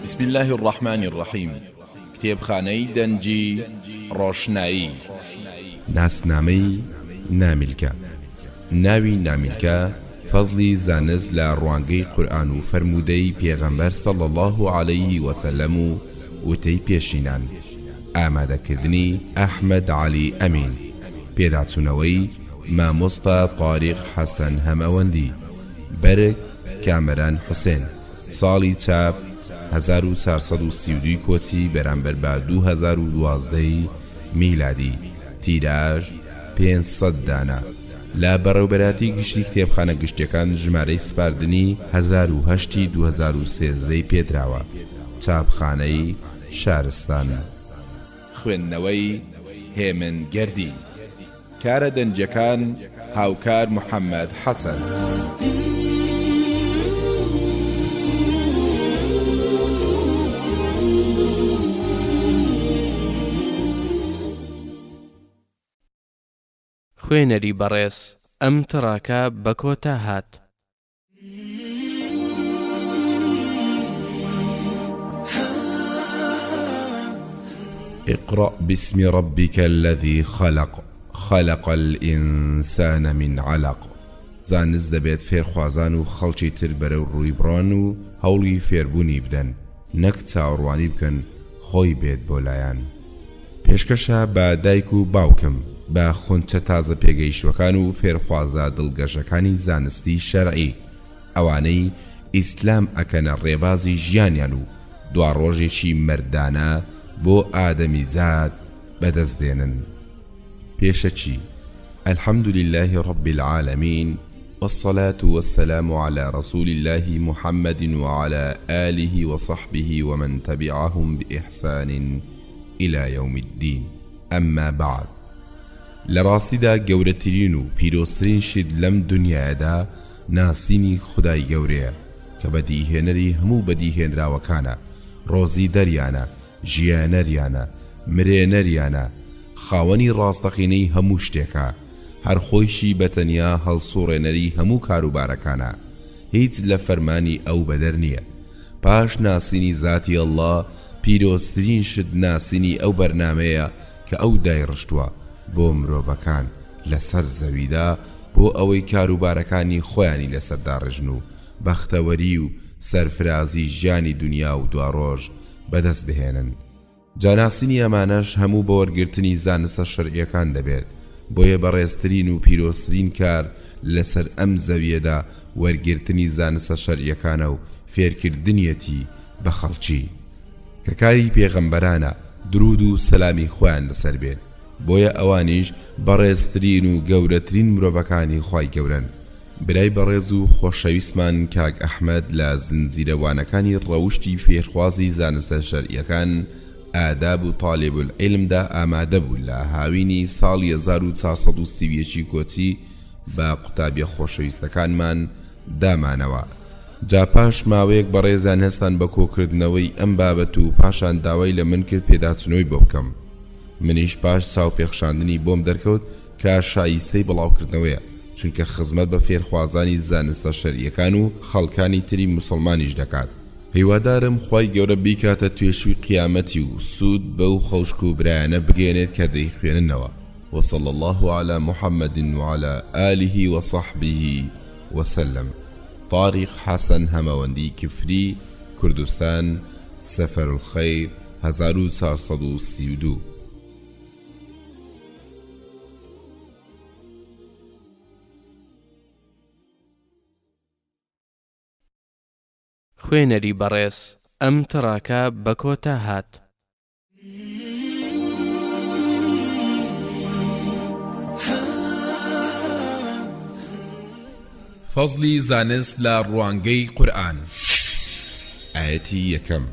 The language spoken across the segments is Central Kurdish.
بسم الله الرحمن الرحيم. کتێبخانەی دەنجی ڕۆشنایی. ناسنامەی نامیلکە. ناوی نامیلکە فەزلی زانست لە ڕوانگەی قورئان و فەرموودەی پێغەمبەر صلی الله عليه وسلم و وتەی پێشینان. ئامادەکردنی ئەحمەد عەلی ئەمین. پێداچوونەوەی مامۆستا طاریق حەسەن هەمەوەندی. بەرگ کامەران حوسێن. ساڵی چاپ 1432 کۆچی بەرامبەر بە 2012 میلادی. تیراژ 500 دانە. لە بەڕێوەبەراتی گشتی کتێبخانە گشتیەکان ژمارەی سپاردنی 1008 2013 پێدراوە. چاپخانەی شارستان. خوێندنەوەی هێمن گەردی. کارە دەنجەکان هاوکار محەممەد حەسەن. خوێنەری بەڕێز ئەم تڕاکە بە کۆتا هات. اقرأ باسم ربك الذي خلق خلق الإنسان من علق. زانست دەبێت فێرخوازان و خەڵکی تر بەرەو ڕووی بڕۆن و هەوڵی فێربوونی بدەن، نەک چاوەڕوانی بکەن خۆی بێت بۆ لایەن. پێشکەشە بە دایک و باوکم، بە خونچە تازە پێگەیشتوەکان و فێرخوازە دڵگەشەکانی زانستی شەرعی، ئەوانەی ئیسلام ئەکەنە ڕێبازی ژیانیان و دوا ڕۆژێکی مەردانە بۆ ئادەمی زاد بەدەست دێنن. پێشەچی الحمد لله رب العالمين والصلاة والسلام على رسول الله محمد وعلى آله وصحبه ومن تبعهم بإحسان إلى يوم الدين. أما بعد، لراستیدا گەورەترین و پیرۆسترین شت لەم دنیادا ناسینی خودای گەورەیە کە بەدیهێنەری هەموو بەدیهێنراوەکانە، ڕۆزی دەریانە، ژیانەریانە، مرێنەریانە، خاوەنی ڕاستەقینەی هەموو شتێکە، هەر خۆیشی بەتەنیا هەڵسوڕێنەری هەموو کاروبارەکانە، هیچ لە فەرمانی ئەو بەدەر نییە. پاش ناسینی ذاتی ئەڵڵا، پیرۆسترین شت ناسینی ئەو بەرنامەیە کە ئەو دایڕشتووە بۆ مرۆڤەکان لەسەر زەویدا بۆ ئەوەی کاروبارەکانی خۆیانی لەسەردا ڕژن و بەختەوەری و سەرفرازی ژیانی دنیا و دواڕۆژ بەدەست بهێنن. جاناسینی ئەمانەش هەموو بە وەرگرتنی زانستە شەرعیەکان دەبێت. بۆیە بەڕێزترین و پیرۆسترین کار لەسەر ئەم زەویەدا وەرگرتنی زانستە شەرعیەکانە و فێرکردنیەتی بە خەڵکی کە کاری پێغەمبەرانە، درود و سەلامی خۆیان لەسەر بێت. بۆیە ئەوانیش بەڕێزترین و گەورەترین مرۆڤەکانی خوای گەورەن. برای بەڕێز و خۆشەویستمان کاک ئەحمەد لە زنجیرەوانەکانی ڕەوشتی فێرخوازی زانستە شەرعیەکان ئاداب و طالب العلمدا ئامادە بوو لە هاوینی ساڵی 1431 کۆچی بە قوتابیە خۆشەویستەکانمان دامانەوە. جا پاش ماوەیەک بەڕێزان هەستان بە کۆکردنەوەی ئەم بابەت و پاشان داوای لە من کرد پێداچنەوەی بۆ بکەم. منیش پاش چاوپێخشاندنی بۆم دەرکەوت کە شایستەی بڵاوکردنەوەیە، چونکە خزمەت بە فێرخوازانی زانستە شەرعیەکان و خەڵکانی تری موسڵمانیش دەکات. هیوادارم خوای گەورە بیکاتە توێشوی قیامەتی و سوود بەو خەڵک و برایانە بگێنێت کە دەیخوێننەوە. وصلى الله على محمد وعلى آله وصحبه وسلم. طارق حەسەن هەمەوەندی کفری، کوردستان، سەفەر الخەیر، 1432. خوێنەری بەڕێز ئەم تڕاکە بە کۆتا هات. فەزلی زانست لە ڕوانگەی قورئان. ئاەتی یەکەم.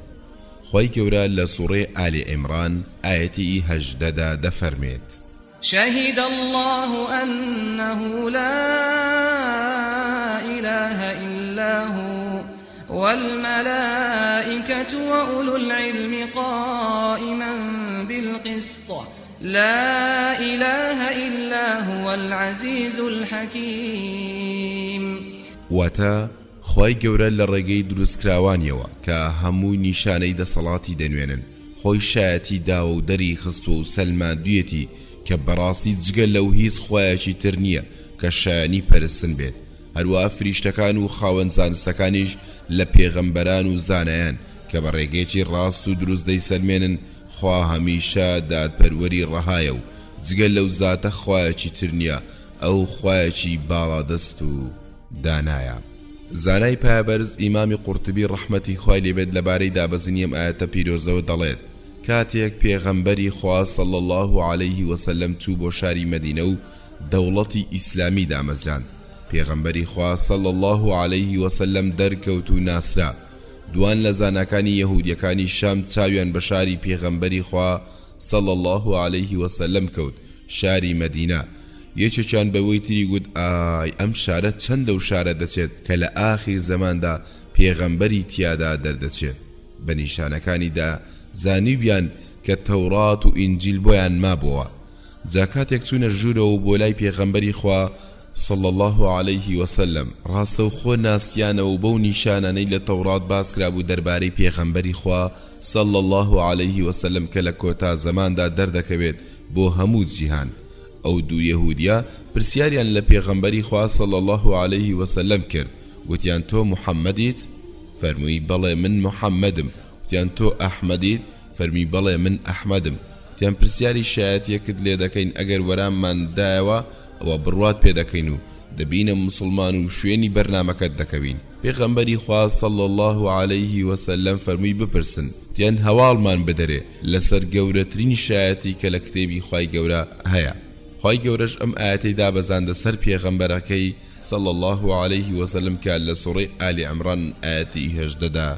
خوای گەورە لە سوڕەی ئالی عیمران ئاەتی 18دا دەفەرمێت: شهد الله أنه لا إله إلا هو والملائكة وأولو العلم قائما بالقسط لا إله إلا هو العزيز الحكيم. واتە خی گەورە لە ڕێگەی دروستکراوانیەوە کە هەموو نیشانەی دەسەڵاتی دەنوێنن خۆی شایەتی داوە و دەری خستووە و سەلماندویەتی کە بەڕاستی جگە لەو هیچ خۆیەکی تر نییە کە شایانی پەرستن بێت هەروە فریشتەکان و خاوەن زانستەکانیش لە پێغەمبەران و زانایان کە بە ڕێگەیەکی ڕاست و دروست دەیسەلمێنن خوا هەمیشە دادپەروەری ڕەهایە و جگە لەو زاتە خۆیەکی تر نییە ئەو خۆیەکی باڵادەست و دانایە. زانای پایبەرز ئیمامی قورتوبی ڕەحمەتی خوای لێبێت لەبارەی دابەزینی ئەم ئاەتە پیرۆزەوە دەڵێت کاتێک پێغەمبەری خوا صلی الله عليه وسلم چوو بۆ شاری مەدینە و دەوڵەتی ئیسلامی دامەزران پێغەمبەری خوا صلی الله عليه وسلم دەرکەوت و ناسرا دوان لە زانەکانی یەهودیەکانی شام چاویان بە شاری پێغەمبەری خوا صلی الله عليه وسلم کەوت شاری مەدینە یەکێکیان بەوەی تری گوت ئای ئەم شارە چەندە و شارە دەچێت کە لە ئاخیر زەماندا پێغەمبەری تیادا دەردەچێت بە نیشانەکانیدا زانیبیان کە تەورات و ئینجیل بۆیان مابووە جا کاتێک چوونە ژوورەوە بۆ لای پێغەمبەری خوا صلی الله عليه وسلم ڕاستە و خۆ ناستیانەوە بەو نیشانانەی لە تەورات باس کرابوو دەربارەی پێغەمبەری خوا صلی الله عليه وسلم کە لە کۆتا زەماندا دەردەکەوێت بۆ هەموو جیهان ئەو دوو یەهودیا پرسیاریان لە پێغەمبەری خوا صلی الله عليه وسلم کرد گوتیان تۆ محەممەدیت فەرمووی بەڵێ من محەممەدم وتیان تۆ ئەحمەدیت فەرمی بەڵێ من ئەحمەدم وتیان پرسیاری شایەتیەکت لێ دەکەین ئەگەر وەراممان دایەوە ئەوە بڕوات پێ دەکەین و دەبینە مسلمان و شوێنی بەرنامەکەت دەکەوین پێغەمبەری خوا صلی الله عليه وسلم فەرمووی بپرسن وتیان هەواڵمان بدەرێ لەسەر گەورەترین شایەتی کە لە کتێبی خوای گەورە هەیە خوای گەورەش ئەم ئاەتەی دابەزاندە سەر پێغەمبەرەکەی صلی الله عليه وسلم کە لە سوڕەی ئالی عیمران ئاەتی 18دا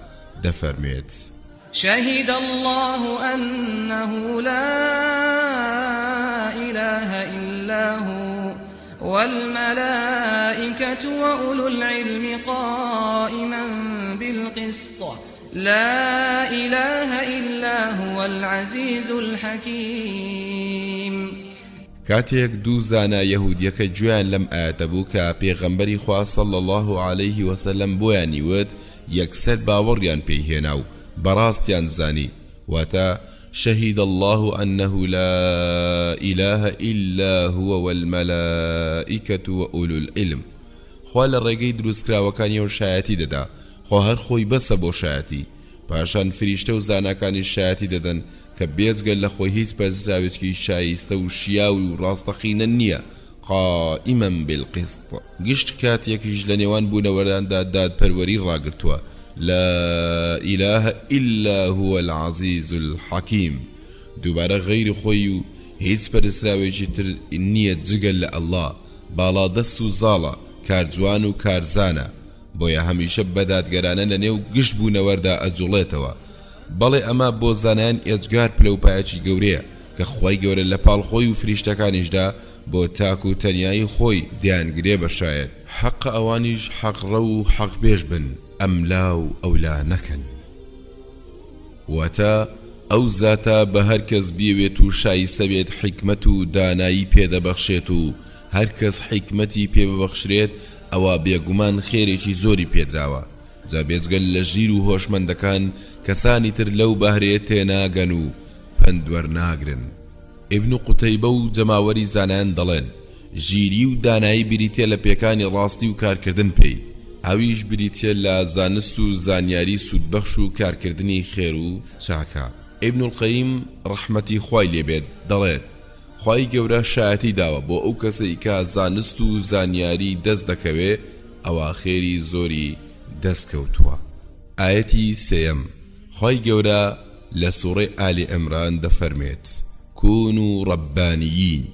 دەفەرمێت شهد الله أنه لا إله إلا هو والملائكة وأولو العلم قائما بالقسط لا إله إلا هو العزيز الحكيم کاتێک دوو زانا یەهودیەکە گوێیان لەم ئاەتە بوو کە پێغەمبەری خوا صلی الله عليه وسلم بۆیانی وت یەکسەر باوەڕیان پێی هێنا و بەڕاستیان زانی واتە شهد الله أنه لا إله إلا هو والملائكة وأولو العلم خوا لە ڕێگەی دروستکراوەکانی و شایەتی دەدا خۆ هەر خۆی بەسە بۆ شایەتی پاشان فریشتە و زانەکانی شایەتی دەدەن کە بێجگەل لە خۆی هیچ پەرستراوێکی شایستە و شیاوی و ڕاستەقینە نییە قائما بالقسط گشت کاتێکیش لە نێوان بوونەوەراندا دادپەروەری ڕاگرتووە لا إله إلا هو العزيز الحكيم دووبارە غەیری خۆی و هیچ پەرستراوێکی تر نییە جگەل لە ئەڵڵا باڵادەست و زاڵە کارجوان و کارزانە بۆیە هەمیشە بەدادگەرانە لە نێو گشت بوونەوەردا ئەجوڵێتەوە بەڵێ ئەمە بۆ زانایان ئێجگار پلەپایەکی گەورەیە کە خوای گەورە لە پاڵ خۆی و فریشتەکانیشدا بۆ تاک و تەنیایی خۆی دیانگرێ بەشایەت حەق ئەوانیش حەقڕە و حەقبێژ بن ئەملا و ئەولا نەکەن واتە ئەو زاتە بە هەر کەس بیەوێت و شایستە بێت حیکمەت و دانایی پێدەبەخشێت و هەر کەس حیکمەتی پێبەخشرێت ئەوە بێگومان خێرێکی زۆری پێدراوە جا بێجگەل لە ژیر و هۆشمەندەکان کەسانی تر لەو بەهرەیە تێناگەن و پندوەرناگرن ئیبن قوتەیبە و جەماوەری زانایان دەڵێن ژیری و دانایی بریتە لە پێکانی ڕاستی و کارکردن پێی ئەویش بریتە لە زانست و زانیاری سودبەخش و کارکردنی خێر و چاکە ئیبن القەیم ڕەحمەتی خوای لێبێت دەڵێت خوای گەورە شایەتی داوە بۆ ئەو کەسەی کە زانست و زانیاری دەست دەکەوێ ئەوە خێری زۆری دەستکەوتووە ئاەتی سێەم خوای گەورە لە سوڕەی ئالی عیمران دەفەرمێت كونوا ربانيين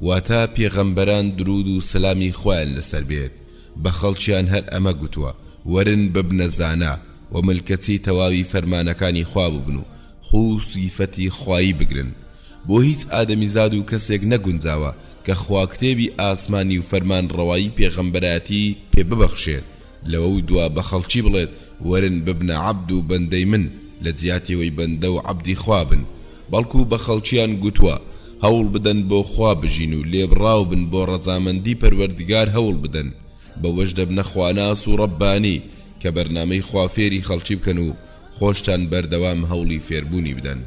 واتا پێغەمبەران درود و سلامی خوایان لەسەر بێت بە خەڵکیان هەر ئەمە گوتووە وەرن ببنە زانا و ملکەتی تەواوی فەرمانەکانی خوا ببن و خو سیفەتی خوایی بگرن بۆ هیچ ئادەمیزاد و کەسێک نەگونجاوە کە خوا کتێبی ئاسمانی و فەرمان ڕەوایی پێغەمبەراتی پێ ببەخشێت لەوە دوا بە خەڵکی بڵێت وەرن ببنە عەبد و بەندەی من لە جیاتیەوەی بەندە و عەبدی خوا بن بەڵکو بە خەڵکیان گوتووە هەوڵ بدەن بۆ خوا بژین و لێبڕاو بن بۆ ڕەزامەندی پەروەردگار هەوڵ بدەن بەوەش دەبنە خواناس و ڕەبانی کە بەرنامەی خوافێری خەڵکی بکەن و خۆشتان بەردەوام هەوڵی فێربوونی بدەن.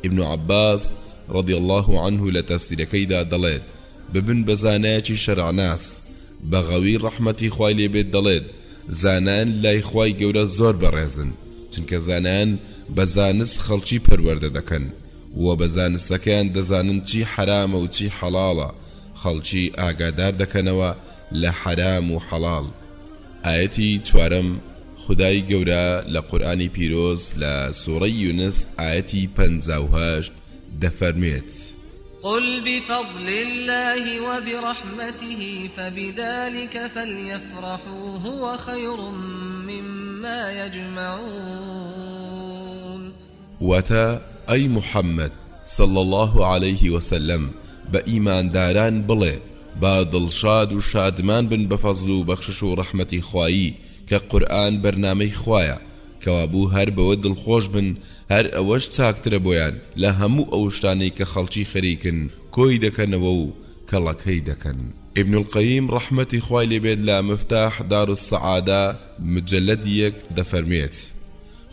ابن عباس رضي الله عنه لتفسيركيدا دەڵێت ببن بە زانایەکی شەرعناس بەغەوی ڕەحمەتی خوای لێبێت دەڵێت زانان لای خوای گەورە زۆر بەڕێزن چونکە زانان بە زانست خەڵکی پەروەردە دەکەن و بە زانستەکەیان دەزانن چی حرامە و چی حەڵاڵە خەڵکی ئاگادار دەکەنەوە لە حرام و حەڵاڵ. ئاەتی چوارەم خدای گەورە لە قورئانی پیرۆز لە سوورەی یونس ئاەتی 58 دەفەرمێت قل بفضل الله وبرحمته فبذلك فليفرحوا هو خير مما يجمعون. واتە ئەی محەممەد صلى الله عليه وسلم بە ئیمانداران بڵێ با دڵشاد و شادمان بن بە فەزل و بەخشش و ڕەحمەتی خوایی کە قورئان بەرنامەی خوایە کەوابوو هەر بەوە دڵخۆش بن هەر ئەوەش چاکترە بۆیان لە هەموو ئەو شتانەی کە خەڵکی خەریکن کۆی دەکەنەوە و کەڵەکەی دەکەن. ابن القیم ڕەحمەتی خوای لێبێت لە مفتاح دار السەعادە مجلد 1 دەفەرمێت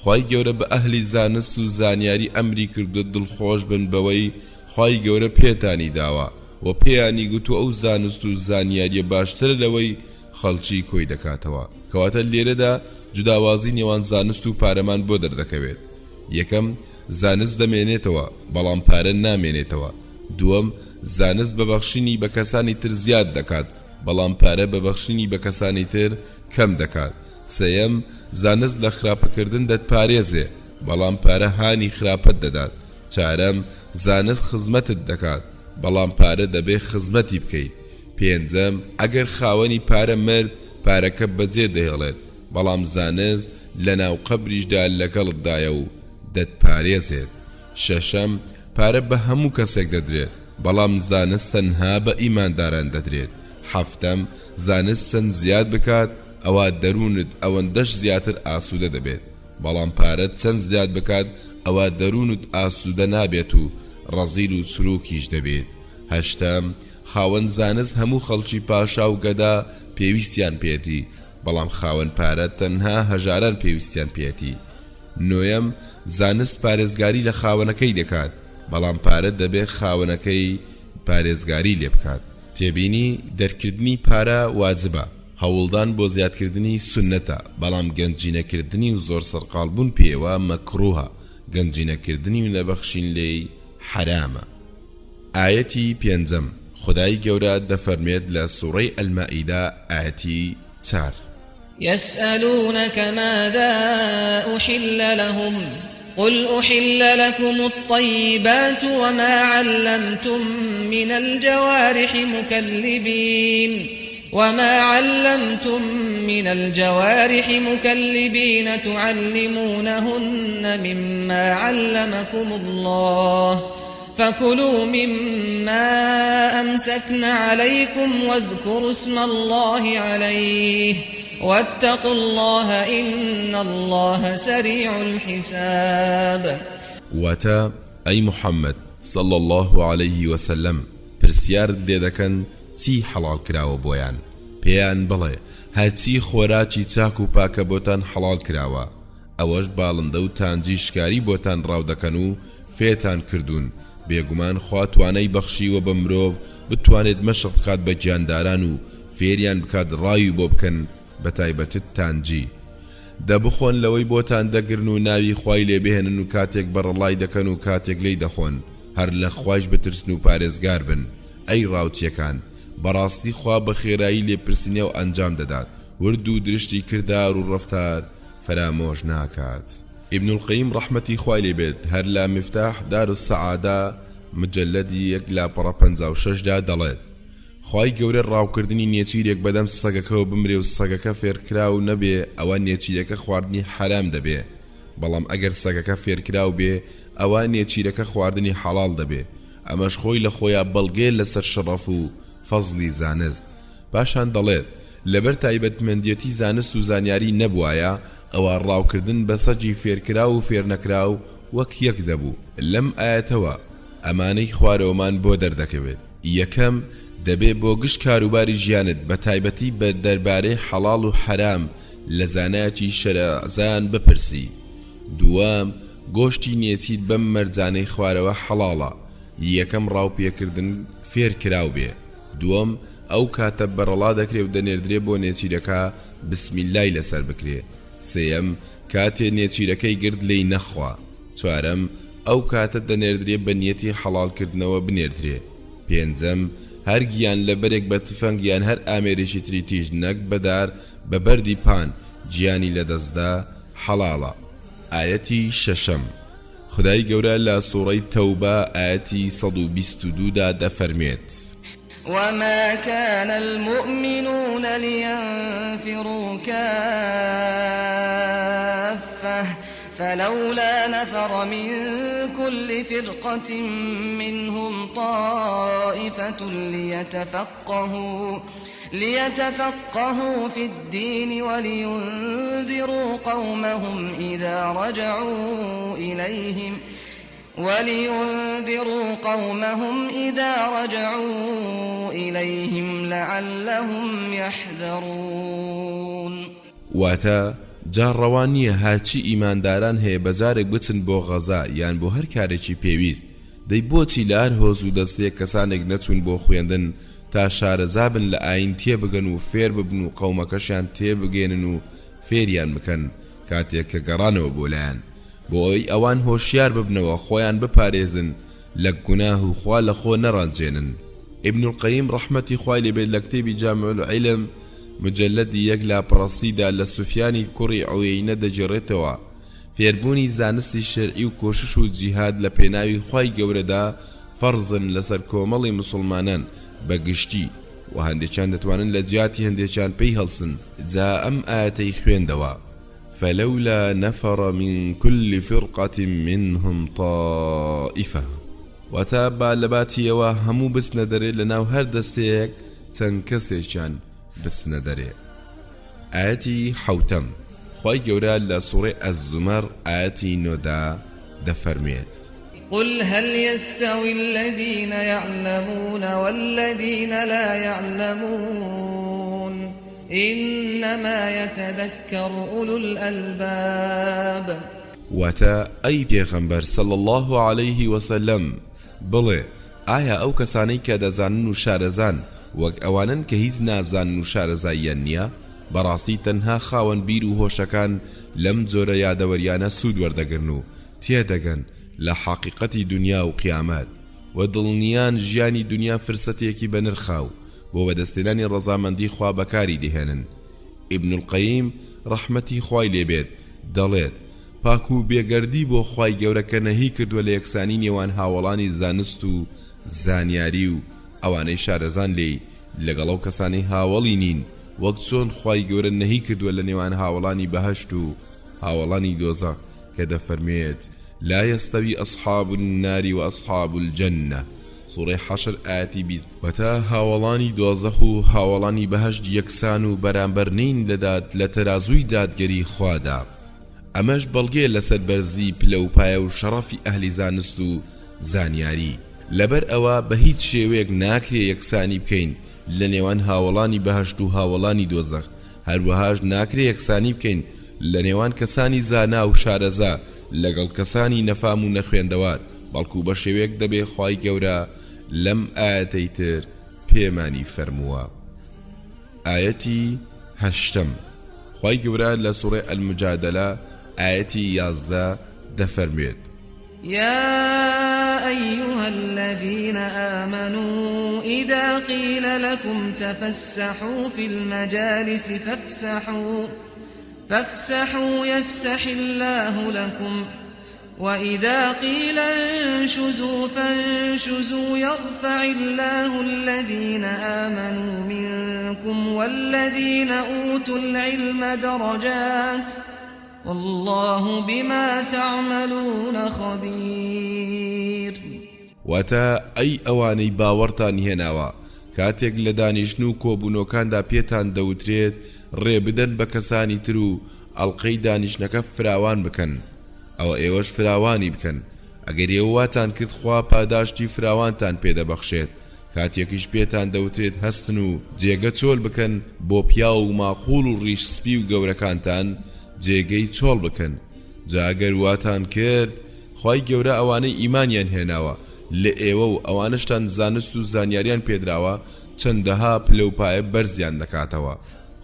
خوای گەورە بە ئەهلی زانست و زانیاری ئەمری کردو دڵخۆش بن بەوەی خوای گەورە پێتانی داوە و پێیانی گوتو ئەو زانست و زانیاریە باشترە لەوەی خەڵکی کۆی دەکاتەوە. کەواتە لێرەدا جوداوازی نێوان زانست و پارەمان بۆ دەردەکەوێت. یەکەم زانست دەمێنێتەوە بەڵام پارە نامێنێتەوە. دووەم زانست بەبەخشینی بە کەسانی تر زیاد دەکات بەڵام پارە بەبەخشینی بە کەسانی تر کەم دەکات. سەیەم زانست لە خراپەکردن دەتپارێزێ بەڵام پارە هانی خراپەت دەدات. چارەم زانست خزمەتت دەکات بەڵام پارە دەبێ خزمەتی بکەیت. پێنجەم ئەگەر خاوەنی پارە مرد پارەکە بەجێ دەهێڵێت بەڵام زانست لە ناو قەبریشدا لەگەڵتدایە و دەتپارێزێت. شەشەم پارە بە هەموو کەسێک دەدرێت بەڵام زانست تەنها بە ئیمانداران دەدرێت. حەفتەم زانست چەند زیاد بکات ئەوە دەروونت ئەوەندەش زیاتر ئاسوودە دەبێت بەڵام پارەت چەند زیاد بکات ئەوە دەروونت ئاسوودە نابێت و ڕەزیل و چروکیش دەبێت. هەشتەم خاوەن زانست هەموو خەڵکی پاشا و گەدا پێویستیان پێێتی بەڵام خاوەن پارە تەنها هەژاران پێویستیان پێێتی. نۆیەم زانست پارێزگاری لە خاوەنەکەی دەکات بەڵام پارە دەبێت خاوەنەکەی پارێزگاری لێ بکات. تێبینی دەرکردنی پارە واجبە هەوڵدان بۆ زیادکردنی سنەتە بەڵام گەنجینەکردنی و زۆر سەرقاڵبوون پێوە مەکروهە گەنجینەکردنی و نەبەخشین لێی حرامە. ئاەتی پێنجەم خدای گەورە دەفەرمێت لە سوورەی ئەلمائیدە ئاەتی 4 يسألونك ماذا أحل لهم قل أحل لكم الطيبات وما علمتم من الجوارح مكلبين تعلمونهن مما علمكم الله فكلوا مما أمسكن عليكم واذكروا اسم الله عليه واتقوا الله إن الله سريع الحساب. واتا أي محمد صلى الله عليه وسلم پرسیار لێ دەکەن چی حەڵاڵ کراوە بۆیان پێیان بڵێ هەرچی خۆراکی چاک و پاکە بۆتان حەڵاڵ کراوە ئەوەش باڵندە و تانجی شکاری بۆتان ڕاو دەکەن و فێتان کردوون بێگومان خوا توانای بەخشیوە بە مرۆڤ بتوانێت مەشق بکات بە گیانداران و فێریان بکات ڕاوی بۆ بکەن بە تایبەتت تانجی دەبخۆن لەوەی بۆتان دەگرن و ناوی خوای لێ بهێنن و کاتێک بەڕەڵای دەکەن و کاتێک لی دەخۆن هەر لە خوایش بترسن و پارێزگار بن. ئەی ڕاوچیەکان بەڕاستی خوا بە خێرایی لێپرسینە و ئەنجام دەدات ورد و درشتی کردار و ڕەفتار فرامۆش ناکات. ابن القیم ڕەحمەتی خوای لێبێت هەر لە مفتاح دار السەعادە مجلدی 156 دا دەڵێت خوای گەورە ڕاوکردنی نێچیرێک بەدەم سەگەکەەوە بمرێ و سەگەکە فێرکراو نەبێ ئەوە نێچیرەکە خواردنی حرام دەبێ بەڵام ئەگەر سەگەکە فێرکراو بێ ئەوە نێچیرەکە خواردنی حەڵاڵ دەبێ. ئەمەش خۆی لە خۆیان بەڵگێ لەسەر شەڕەف و فەزلی زانست. پاشان دەڵێت لەبەر تایبەتمەندیەتی زانست و زانیاری نەبوایە ئەوە ڕاوکردن بە سەجی فێرکرا و فێرنەکراو وەک یەک دەبوو. لەم ئاەتەوە ئەمانەی خوارەوەمان بۆ دەردەکەوێت. یەکەم دەبێ بۆ گشت کاروباری ژیانت بە تایبەتی بە دەربارەی حەڵاڵ و حەرام لە زانایەکی شەرەعزان بپرسی. دووەم، گۆشتی نێچیت بەم مەرجانەی خوارەوە حەڵاڵە، یەکەم ڕاوپێکردن فێر کراو بێ. دووەم، ئەو کاتە بەرەڵا دەکرێ و دەنێردرێ بۆ نێچیرەکە بسمیلای لەسەر بکرێ. سێیەم، کاتێ نێچیرەکەی گرد لێی نەخوا. چوارەم، ئەو کاتە دەنێردرێ بە نیەتی حەڵالکردنەوە بنێردرێ. پێنجەم، هەر گیان لە بەرێک بە تفەنگ یان هەر ئامێرێکی تری تیژ نەک بەدار بە بەردی پان گیانی لەدەستدا حەڵاڵە. ئاەتی شەشەم، خدای گەورە لە سوورەی تەوبە ئاەتی 122 دا دەفەرمێت: وما كان المؤمنون لينفروا كافة فلولا نفر من كل فرقة منهم طائفة ليتفقهوا في الدين ولينذروا قومهم إذا رجعوا إليهم لعلهم يحذرون. واتا جار ڕەوانیە هاچی ئیمانداران هەیە بەجارێک بچن بۆ غەزا یان بۆ هەر کارێکی پێویست. دەی بۆچی لە هەر هۆز و دەستەیەک کەسانێک نەچوون بۆ خوێندن تا شارەزابن لە ئاین تێبگەن و فێر ببن و قەومەکەشیان تێبگێنن و فێریان بکەن کاتێک کە گەڕانەوە بۆ لایەن، بۆ ئەوەی ئەوان هۆشیار ببنەوە خۆیان بپارێزن لە گوناه و خوا لە خۆ نەڕانجێنن. ئیبن القەیم ڕەحمەتی خوای لێبێت لە کتێبی جامع العلم مجلدی 1 لا پڕەسیدا لە سوفیانی کوڕی عوەینە دەجێڕێتەوە فێربوونی زانستی شەرعی و کۆشش و جیهاد لە پێناوی خوای گەورەدا فەرزن لەسەر کۆمەڵی مسلمانان بەگشتی و هەندێکیان دەتوانن لە جیاتی هەندێکیان پێی هەڵسن. جا ئەم ئاەتەی خوێندەوە: فلولا نفر من كل فرقة منهم طائفة. واتا با لباتیەوە هەموو بچنە دەرێ لەناو هەر دەستەیەک چەند کەسێکیان بچنە دەرێ. ئاەتی حەوتەم، خوای گەورە لە سوورەی ئەز-زومەر ئاەتی 9 دا دەفەرمێت: قل هل يستوي الذين يعلمون والذين لا يعلمون إنما يتذكر أولو الألباب. واتا أي پیغمبر صلى الله عليه وسلم بڵێ ئایا ئەو کەسانەی کە دەزانن و شارەزان وەک ئەوانن کە هیچ نازانن و شارەزاییان نییە؟ بەڕاستی تەنها خاوەن بیر و هۆشەکان لەم جۆرە یادەوەریانە سوود وەردەگرن و تێدەگەن لە حەقیقەتی دنیا و قیامەت و دڵنیان ژیانی دنیا فرسەتێکی بەنرخاو بۆ بەدەستێنانی ڕەزامەندی خوا بەکاری دێهێنن. ئیبن القەیم ڕەحمەتی خوای لێبێت دەڵێت پاک و بێگەردی بۆ خوای گەورە کە نەهی کردووە لە یەکسانی نێوان هاوڵانی زانست و زانیاری و ئەوانەی شارەزان لێی لەگەڵ ئەو کەسانی هاوڵی نین، وەک چۆن خوای گەورە نەهی کردووە لە نێوان هاوڵانی بەهەشت و هاوڵانی دۆزەخ کە دەفەرمێت لا يستوي أصحاب النار وأصحاب الجنة. سورة حشر آياتي 20. وتا هاوڵانی دۆزەخ و هاوڵانی بەهەشت یەکسان و بەرامبەر نین لەداد لە تەرازووی دادگەری خوادا. ئەمەش بەڵگێ لەسەر بەرزی پلە و پایە و شەڕەفی ئەهلی زانست و زانیاری. لەبەر ئەوە بە هیچ شێوەیەک ناکرێ یەکسانی بکەین لە نێوان هاوڵانی بەهەشت و هاوڵانی دۆزەخ، هەروەهاش ناکرێ یەکسانی بکەین لە نێوان کەسانی زانا و شارەزا لەگەڵ کەسانی نەفام و نەخوێندەوار، بەڵکو بە شێوەیەک دەبێ خوای گەورە لەم ئاەتەی تر پێمانی فەرمووە. ئاەتی 8، خوای گەورە لە سوورەی ئەلموجادەلە ئاەتی 11 دەفەرمێت: يا أيها الذين آمنوا إذا قيل لكم تفسحوا في المجالس فافسحوا يفسح الله لكم وإذا قيل انشزوا فانشزوا يرفع الله الذين آمنوا منكم والذين أوتوا العلم درجات والله بما تعملون خبير. واتا أي أواني باورتان هناوا کاتێک لە دانیشتن و کۆبوونەکاندا پێتان دەوترێت ڕێ بدەن بە کەسانی تر و ئەڵقەی دانیشتنەکە فراوان بکەن، ئەوە ئێوەش فراوانی بکەن. ئەگەر ئێوە واتان کرد خوا پاداشتی فراوانتان پێدەبەخشێت کاتێکیش پێتان دەوترێت هەستن و جێگە چۆل بکەن بۆ پیا و ماقوڵ و ڕیش سپی و گەورەکانتان جێگەی چۆڵ بکەن. جاگەر واتان کرد خی گەورە ئەوانەی ئیمانیان هێناوە لە ئێوە و ئەوانشتان زانست و زانیاریان پێدراوە چەندەها پلەپایە بەرزیان دەکاتەوە.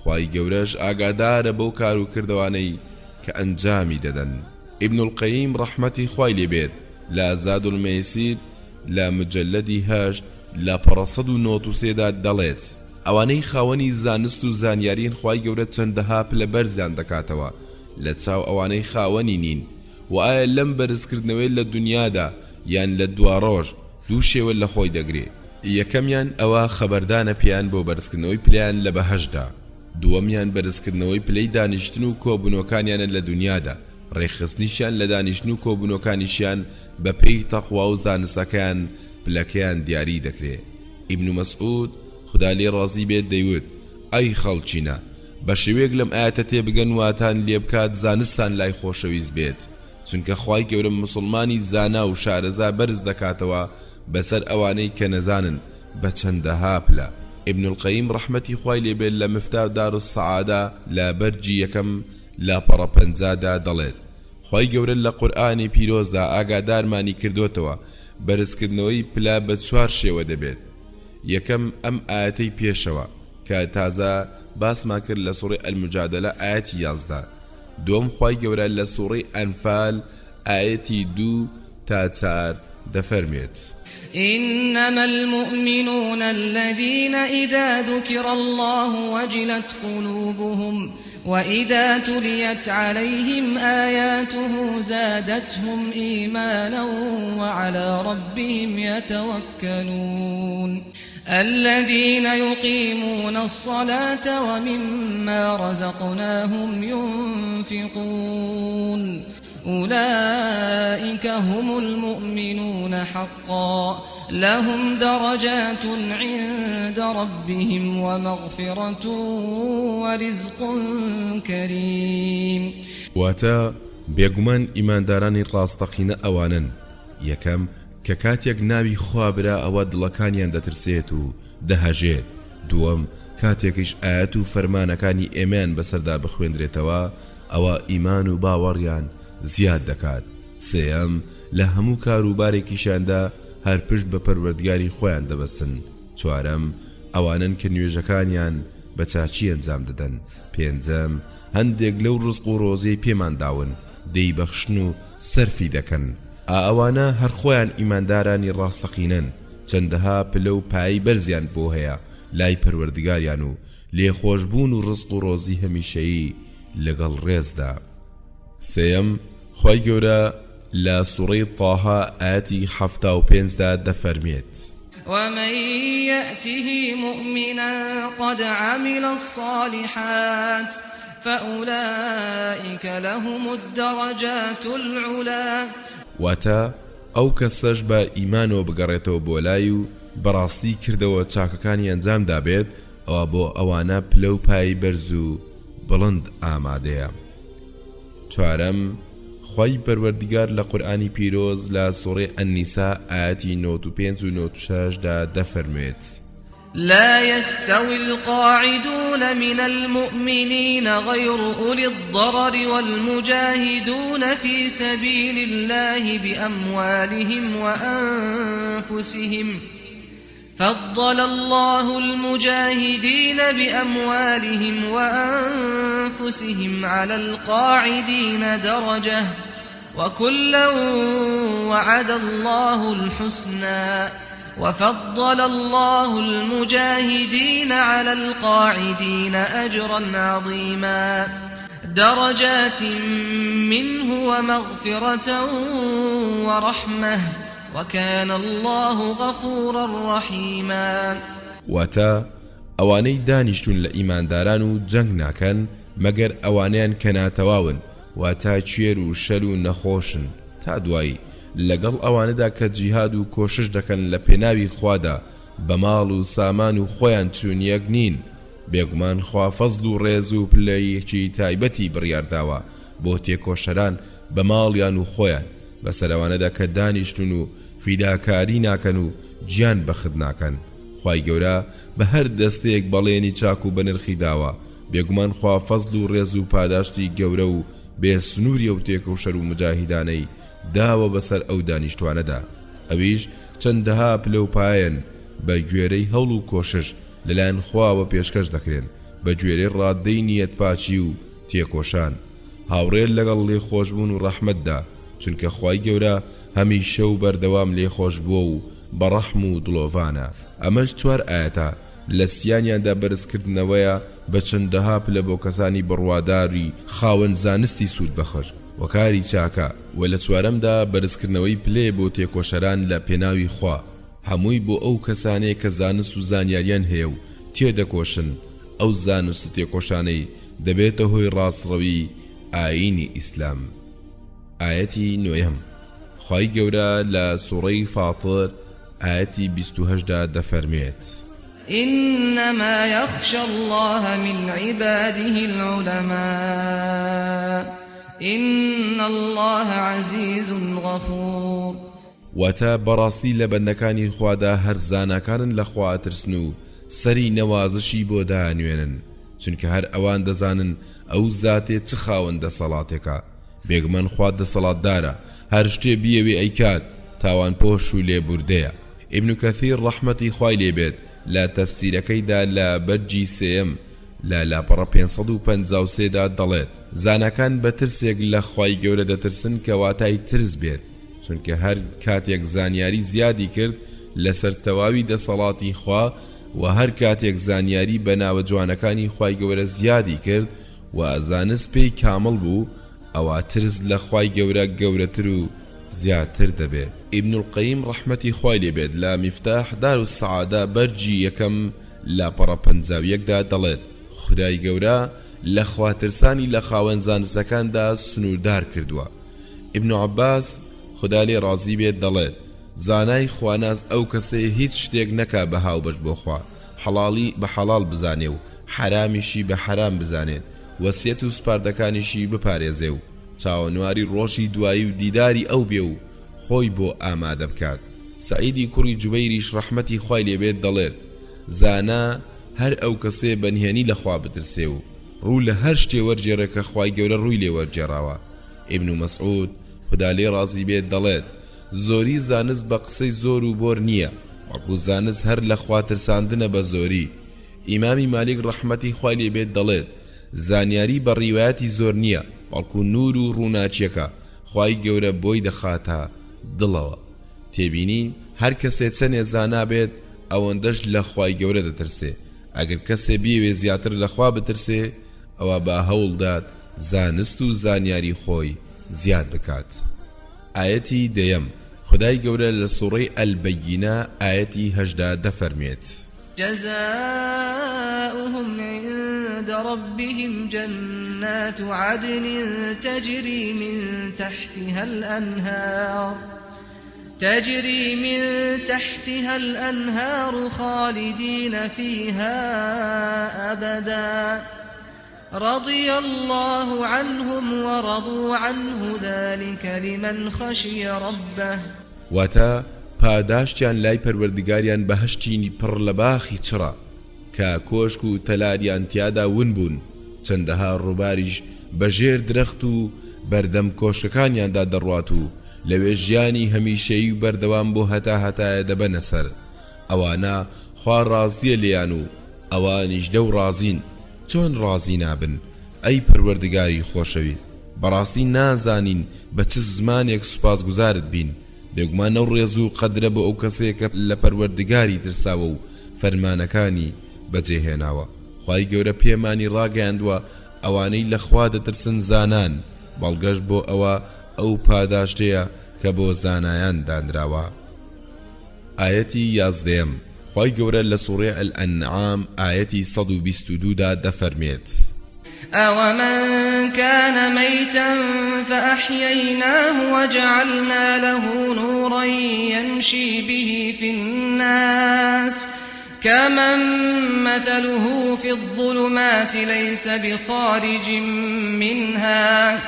خی گەورەش ئاگادارە بەو کار و کردوانەی کە ئەنجامی دەدەن. ئیبن القەییم ڕەحمەتی خوای لێبێت لە زاد المەیسیر لە مجلدی 8 لە 593دا دەڵێت ئەوانەی خاوەنی زانست و زانیارین خی گەورە چەندەها پلە بەرزیان دەکاتەوە لە چاو ئەوانەی خاوەنی نین و ئایا لەم بەرزکردنەوەی لە دنیادا یان لە دوا ڕۆژ دوو شێوە لە خۆی دەگرێت. یەکەمیان ئەوە خەبەردانە پێیان بۆ بەرزکردنەوەی پلیان لە بەهەشدا، دووەمیان بەرزکردنەوەی پلەی دانیشتن و کۆبوونەکانیانە لە دنیادا، ڕێخستنیشیان لە دانیشتن و کۆبوونەکانیشیان بە پێی تەقوا و زانستەکەیان پلەکەیان دیاری دەکرێت. ئیبن مەسعود خدا لێ ڕازی بێت دەیوت ئەی خەڵچینە بە شێوەیەک لەم ئاەتە تێبگەن واتان لێ بکات زانستان لای خۆشەویست بێت، چونکە خوای گەورە مسلمانی زانا و شارەزا بەرز دەکاتەوە بەسەر ئەوانەی کە نەزانن بە چەندەها پلە. ئیبن القەییم ڕەحمەتی خوای لێبێت لە مفتاح دار السەعادە لە بەرجی یەکەم لە پەڕە 50دا دەڵێت خوای گەورە لە قورئانی پیرۆزدا ئاگادارمانی کردوتەوە بەرزکردنەوەی پلا بە 4 شێوە دەبێت. یەکەم ئەم ئاەتەی پێشەوە کە تازە باسمان کرد لە سوڕی ئەلموجادەلە ئاەتی 11، دوم خوای گەورە لە سوڕی ئەنفال ئاەتی 2 تا 4 دەفەرمێت إنما المؤمنون الذين إذا ذكر الله وجلت قلوبهم وإذا تليت عليهم آياته زادتهم إيمانا وعلى ربهم يتوكلون الذين يقيمون الصلاة ومما رزقناهم ينفقون أولئك هم المؤمنون حقا لهم درجات عند ربهم ومغفرة ورزق كريم. واتا بێگومان ئیماندارانی ڕاستەقینە ئەوانن یەکەم کە کاتێک ناوی خوا برا ئەوە دڵەکانیان دەترسێت و دەهەژێت، دووەم کاتێکیش ئاەت و فەرمانەکانی ئێمەیان بەسەردا بخوێندرێتەوە ئەوە ئیمان و باوەڕیان زیاد دەکات، سێەم لە هەموو کاروبارێکیشاندا هەر پشت بە پەروەردگاری خۆیان دەبەستن، چوارەم ئەوانن کە نوێژەکانیان بە چاچی ئەنجام دەدەن، پێنجەم هەندێک لەو ڕزق و ڕۆزەی پێمان داون دەیبەخشن و سەرفی دەکەن. ئەوانە هەر خۆیان ئیماندارانی ڕاستەقینن، چەندەها پلە و پایی بەرزیان بۆ هەیە لای پەروەردگاریان و لێخۆشبوون و ڕزق و ڕۆزی هەمیشەیی لەگەڵ ڕێزدا. سێەم خی گەورە لە سوڕەی طاها ئاەتی 75دا دەفەرمێت ومن يأته مؤمنا قد عمل الصالحات فأولئك لهم الدرجات العلا. واتە ئەو کەسەش بە ئیمانەوە بگەڕێتەوە بۆ لای و بەڕاستی کردەوە چاکەکانی ئەنجام دابێت ئەوە بۆ ئەوانە پلە و پایی بەرز و بڵند ئامادەیە. چوارەم خی پەروەردگار لە قورئانی پیرۆز لە سوڕی ئەنیسا ئاەتی 95 و 96دا دەفەرمێت لا يستوي القاعدون من المؤمنين غير أولي الضرر والمجاهدون في سبيل الله بأموالهم وأنفسهم فضل الله المجاهدين بأموالهم وأنفسهم على القاعدين درجة وكلا وعد الله الحسنى وفضل الله المجاهدين على القاعدين أجرا عظيما درجات منه ومغفرة ورحمة وكان الله غفورا رحيما. واتا ئەوانەی دانیشتون لە ئیمانداران و جەنگ ناکەن مەگەر ئەوانیان کە ناتەواون واتا کوێر و شەل و نەخۆشن تا دوایی لەگەڵ ئەوانەدا کە جیهاد و کۆشش دەکەن لە پێناوی خوادا بە ماڵ و سامان و خۆیان چوونیەک نین، بێگومان خوا فەزل و ڕێز و پلەیەکی تایبەتی بڕیارداوە بۆ تێکۆشەران بە ماڵیان و خۆیان بەسەر ئەوانەدا کە دانیشتون و فیداکاری ناکەن و گیان بەخت ناکەن خوای گەورە بە هەر دەستەیەک بەڵێنی چاک و بەنرخی داوە بێگومان خوا فەزل و ڕێز و پاداشتی گەورە و بێ سنووری و تێکە و شەر و مجاهیدانەی داوە بەسەر ئەو دانیشتوانەدا ئەویش چەندەها پلە و پایەن بە گوێرەی هەوڵ و کۆشش لەلایەن خواوە پێشکەش دەکرێن بە گوێرەی ڕاددەی نیەت پاچی و تێکۆشان هاوڕێن لەگەڵ لێخۆشبوون و ڕەحمەتدا چونکە خوای گەورە هەمیشە و بەردەوام لێخۆش بووە و بەڕەحم و دڵۆڤانە ئەمەش 4 ئاەتە لە سیانیاندا بەرزکردنەوەیە بە چەندەها پلە بۆ کەسانی بڕواداری خاوەن زانستی سوود بەخۆش وەکاری چاکە و لە 4ەمدا بەرزکردنەوەی پلێ بۆ تێکۆشەران لە پێناوی خوا هەمووی بۆ ئەو کەسانەیە کە زانست و زانیاریان هەیە و تێدەکۆشن ئەو زانست و تێکۆشانەی دەبێتە هۆی ڕاستڕەوی ئاینی ئیسلام ئاەتی 9 خوای گەورە لە سوڕەی فاتر ئاەتی 28دا دەفەرمێت إنما يخشى الله من عباده العلماء إن الله عزيز غفور واتە بەڕاستی لە بەندەکانی خوادا هەر زاناکانن لە خوا ترسن و سەری نەوازشی بۆ دانوێنن چونکە هەر ئەوان دەزانن ئەو زاتێ چ خاوەندە سەڵاتێکە بێگومان خوا دەسەڵاتدارە هەر شتێ بیەوێ ئەیکات تاوان پۆش و لێبوردەیە ئیبن کەثیر ڕەحمەتی خوای لێبێت لە تەفسیرەکەیدا لە بەرجی 3 لە لاپەڕە 553دا دەڵێت زانەکان بە ترسێک لە خوای گەورە دەترسن کە واتای ترس بێت چونکە هەر کاتێک زانیاری زیادی کرد لەسەر تەواوی دەسەڵاتی خوا و هەر کاتێک زانیاری بە ناوە جوانەکانی خوای گەورە زیادی کرد و زانست پێی کامل بوو ئەوە ترس لە خوای گەورە گەورەتر و زیاتر دەبێت ئیبن القەیم ڕەحمەتی خوای لێبێت لە میفتاح دار السەعادە بەرجی 1 لاپەڕە 51دا دەڵێت خدای گەورە لە خواترسانی لە خاوەن زانستەکاندا سنووردار کردووە ئیبن عەباس خدا لێ ڕازی بێت دەڵێت زانای خواناز ئەو کەسەیە هیچ شتێک نەکا بە هاوبەش بۆ خوا حەڵاڵی بە حەڵاڵ بزانێ و حرامیشی بە حرام بزانێت وەسیەت و سپاردەکانیشی بپارێزێ و چاوەنواری ڕۆژی دوایی و دیداری ئەو بێ و خۆی بۆ ئامادە بکات سعیدی کوڕی جوبەیریش ڕەحمەتی خوای لێبێت دەڵێت زانا هەر ئەو کەسێ بەنهێنی لە خوا بترسێ و ڕوو لە هەر شتێ وەرجێڕێ کە خوای گەورە ڕووی لێ وەرجێڕاوە ئیبن مەسعود خدا لێ ڕازی بێت دەڵێت زۆری زانست بە قسەی زۆر و بۆر نییە وەکو زانست هەر لە خواترساندنە بە زۆری ئیمامی مالک ڕەحمەتی خوای لێبێت دەڵێت زانیاری بە ڕیوایەتی زۆر نییە بەڵکو نور و ڕووناچیەکە خوای گەورە بۆی دەخاتە دڵەوە تێبینی هەر کەسێ چەنێ زانا بێت ئەوەندەش لە خوای گەورە دەترسێ ئەگەر کەسێ بیەوێ زیاتر لە خوا بترسێ ئەوە بە هەوڵدات زانست و زانیاری خۆی زیاد بکات ئاەتی 10 خدای گەورە لە سوڕەی ئەلبەیینە ئاەتی 18 دەفەرمێت جزاؤهم عند ربهم جنات عدن تجري من تحتها الأنهار خالدين فيها أبدا رضي الله عنهم ورضوا عنه ذلك لمن خشي ربه واتا پاداشتیان لای پەروەردگاریان بەهشتینی پڕ لە باخی چڕە کە کۆشک و تەلاریان تیادا ون بوون چەندەها ڕووباریش بەژێر درەخت و بەردەم کۆشکەکانیاندا دەڕوات و لەوێ ژیانی هەمیشەیی و بەردەوام بۆ هەتایە دەبەنە سەر ئەوانە خوا ڕازیە لێیان و ئەوانیش لەو ڕازین چۆن ڕازی نابن ئەی پەروەردگاری خۆشەویست بەڕاستی نازانین بە چ زمانێک سوپاسگوزارت بین بێگومان ئەو ڕێز و قەدرە بۆ ئەو کەسێکە لە پەروەردگاری ترساوە و فەرمانەکانی بەجێهێناوە خوای گەورە پێمانی ڕاگەیاندووە ئەوانەی لە خوا دەترسن زانان بەڵگەشت بۆ ئەو پاداشتەیە کە بۆ زانایان دانراوە ئاەتی 11 خوای گەورە لە سوڕەی ئەلئەنعام ئاەتی 122دا دەفەرمێت أَوَمَنْ كَانَ مَيْتًا فَأَحْيَيْنَاهُ وَجَعَلْنَا لَهُ نُورًا يَمْشِي بِهِ فِي النَّاسِ كَمَنْ مَثَلُهُ فِي الظُّلُمَاتِ لَيْسَ بِخَارِجٍ مِنْهَا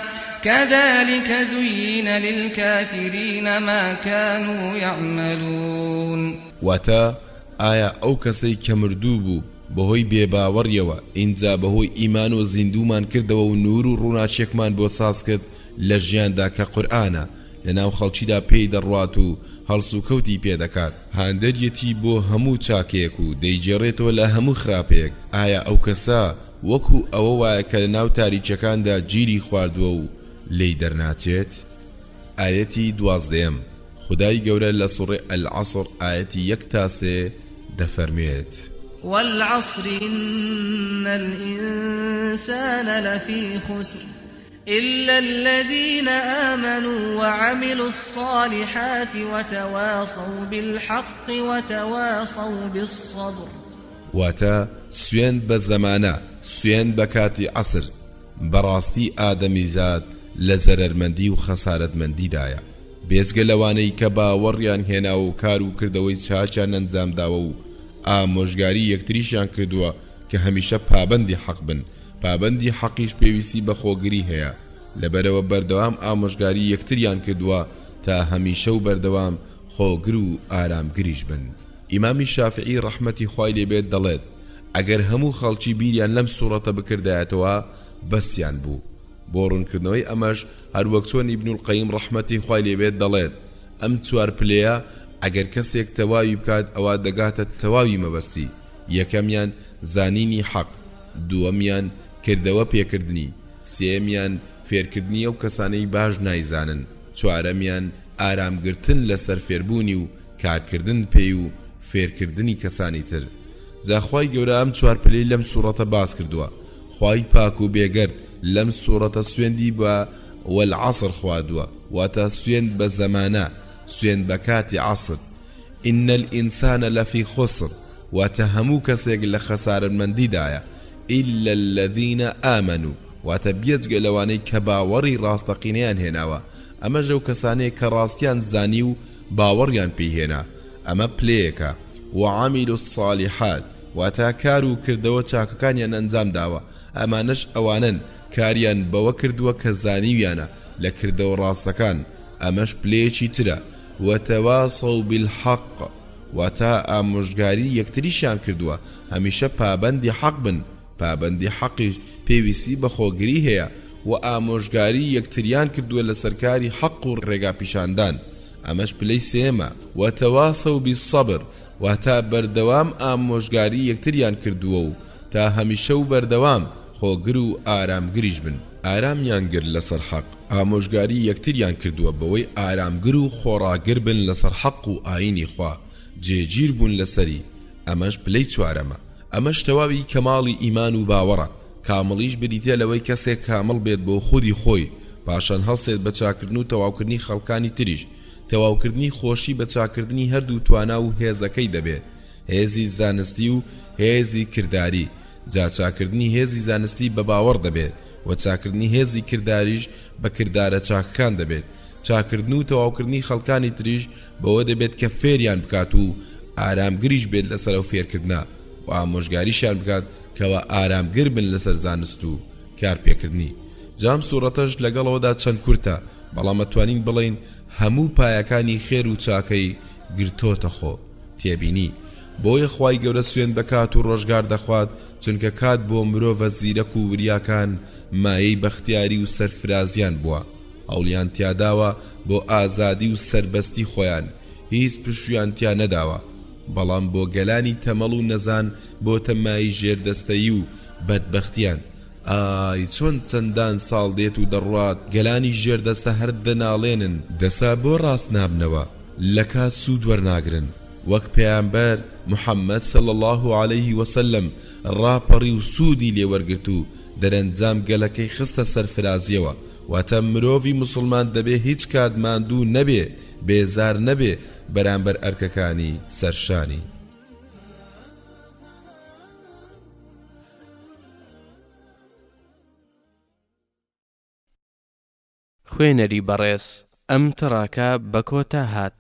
كَذَلِكَ زُيِّنَ لِلْكَافِرِينَ مَا كَانُوا يَعْمَلُونَ واتا ئایا ئەو کەسەی کە مردوو بوو بەهۆی بێباوەڕیەوە ئینجا بەهۆی ئیمان و زیندومان کردەوە و نور و ڕووناچێکمان بۆ ساز کرد لە ژیاندا کە قورئانە لەناو خەڵکیدا پێی دەڕوات و هەڵس و کەوتی پێدەکات هاندەریەتی بۆ هەموو چاکەیەک و دەیجێڕێتەوە لە هەموو خراپەیەک ئایا ئەو کەسە وەکو ئەوە وایە کە لە ناو تاریچەکاندا گیری خواردووە و لێی دەرناچێت ئاەتی 12 خدای گەورە لە سوڕێ العەصر ئاەتی 1 تا 3 دەفەرمێت والعصر إن الإنسان لفي خسر إلا الذين آمنوا وعملوا الصالحات وتواصوا بالحق وتواصوا بالصبر واتا سوێن بە زەمانە سوێن بە کاتی عەسر بەڕاستی ئادەمیزاد لە زەرەرمەندی و خەسارەتمەندیدایە بێجگە لەوانەی کە باوەڕیان هێناوە و کار و کردەوەی چاچیان ئەنجامداوە و ئامۆژگاری یەکتریشیان کردووە کە هەمیشە پابەندی حەق بن پابەندی حەقیش پێویستی بە خۆگری هەیە لەبەرەوە بەردەوام ئامۆژگاری یەکتریان کردووە تا هەمیشە و بەردەوام خۆگر و ئارامگریش بن ئیمامی شافعی ڕەحمەتی خوای لێبێت دەڵێت ئەگەر هەموو خەڵکی بیریان لەم سوورەتە بکردایەتەوە بەسیان بوو بۆ ڕوونکردنەوەی ئەمەش هەروەک چۆن ئیبن القەیم ڕەحمەتی خوای لێبێت دەڵێت ئەم چوار پلەیە ئەگەر کەسێک تەواوی بکات ئەوە دەگاتە تەواوی مەبەستی یەکەمیان زانینی حەق دووەمیان کردەوە پێکردنی سێمیان فێرکردنی ئەو کەسانەی باش نایزانن چوارەمیان ئارامگرتن لەسەر فێربوونی و کارکردن پێی و فێرکردنی کەسانی تر جاخوای گەورە ئەم چوار پلەی لەم سوورەتە باس کردووە خوای پاک و بێگەرد لەم سوورەتە سوێندی بە والعەصر خوادووە واتە سوێند بە زەمانە سوێند بە کاتی عەصر إن الإنسان لفي خسر واتە هەموو کەسێک لە خەسارەتمەندیدایە إلا الذين آمنوا واتە بێجگە لەوانەی کە باوەڕی ڕاستەقینەیان هێناوە ئەمە ژەو کەسانەیە کە ڕاستیان زانی و باوەڕیان پێهێنا ئەمە پلەیەکە وعاملوا الصالحات واتە کار و کردەوە چاکەکانیان ئەنجام داوە ئەمانەش ئەوانن کاریان بەوە کردووە کە زانیویانە لە کردەوە ڕاستەکان ئەمەش پلەیەکی ترە وتواصوا بالحق واتە ئامۆژگاری یەکتریشیان کردووە هەمیشە پابەندی حەق بن پابەندی حەقیش پێویستی بە خۆگری هەیە و ئامۆژگاری یەکتریان کردووە لە سەرکاری حەق و ڕێگا پیشاندان ئەمەش پلەی سێمە وتواصوا بالصبر واتە بەردەوام ئامۆژگاری یەکتریان کردووە و تا هەمیشە و بەردەوام خۆگر و ئارامگریش بن ئارامیان گر لەسەر حەق ئامۆژگاری یەکتریان کردووە بەوەی ئارامگر و خۆڕاگر بن لەسەر حەق و ئاینی خوا جێگیر بوون لەسەری ئەمەش پلەی چوارەمە ئەمەش تەواوی کەماڵی ئیمان و باوەڕە کامڵیش بریتە لەوەی کەسێک کامڵ بێت بۆ خودی خۆی پاشان هەڵسێت بە چاکردن و تەواوکردنی خەڵکانی تریش تەواوکردنی خۆشی بە چاکردنی هەردوو توانا و هێزەکەی دەبێت هێزی زانستی و هێزی کردداری جا چاکردنی هێزی زانستی بە باوەڕ دەبێت و چاکردنی هێزی کردداریش بە کردارە چاکەکان دەبێت چاکردن و تەواوکردنی خەڵکانی تریش بەوە دەبێت کە فێریان بکات و ئارامگریش بێت لەسەر ئەو فێرکردنا و ئامۆژگاریشیان بکات کەوە ئارامگر بن لەسەر زانست و کارپێکردنی جام سوورەتەش لەگەڵەوەدا چەند کورتە بەڵام ئەتوانین بڵێین هەموو پایەکانی خێر و چاکەی گرتۆتە خۆ تێبینی بۆیە خوای گەورە سوێن بە کات و ڕۆژگار دەخوات چونکە کات بۆ مرۆڤە زیرەک و وریاکان مایەی بەختیاری و سەرفرازیان بووە ئەوڵیان تیاداوە بۆ ئازادی و سەربەستی خۆیان هیچ پشویان تیا نەداوە بەڵام بۆ گەلانی تەمەڵ و نەزان بۆ تەمایی ژێردەستەیی و بەدبەختیان ئای چۆن چەندان ساڵ دێت و دەڕوات گەلانی ژێردەستە هەر دەناڵێنن دەسا بۆ ڕاست نابنەوە لە کات سوود وەرناگرن وەک پێیامبەر محەممەد صلی الله عليه وسلم ڕاپەڕی و سوودی لێوەرگرت و دەرەنجام گەلەکەی خستە سەرفرازیەوە واتە مرۆڤی مسلمان دەبێ هیچ کات ماندوو نەبێ بێزار نەبێ بەرامبەر ئەرکەکانی سەرشانی خوێنەری بەڕێز ئەم تڕاکە بە کۆتا هات